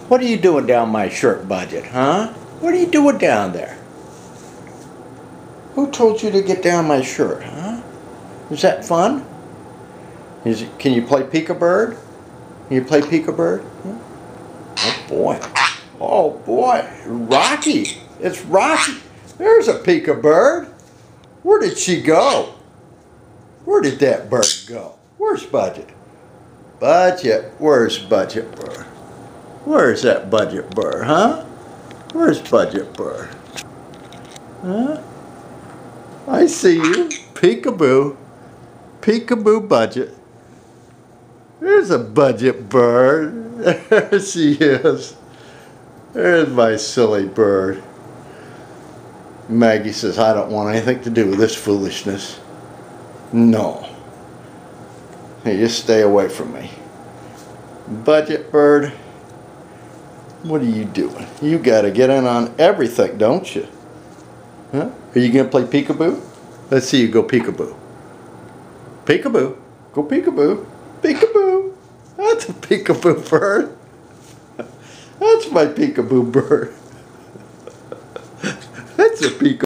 What are you doing down my shirt, Budget, huh? What are you doing down there? Who told you to get down my shirt, huh? Is that fun? Can you play peek-a-bird? Can you play peek-a-bird? Huh? Oh boy. Oh boy. Rocky. It's Rocky. There's a peek-a-bird. Where did she go? Where did that bird go? Where's Budget? Budget. Where's Budget Bird? Where's that Budget Bird, huh? Where's Budget Bird? Huh? I see you. Peekaboo. Peekaboo Budget. There's a Budget Bird. There she is. There's my silly bird. Maggie says, I don't want anything to do with this foolishness. No. Hey, just stay away from me. Budget Bird, what are you doing? You gotta get in on everything, don't you? Huh? Are you gonna play peekaboo? Let's see you go peekaboo. Peekaboo. Go peekaboo. Peekaboo. That's a peekaboo bird. That's my peekaboo bird. That's a peekaboo.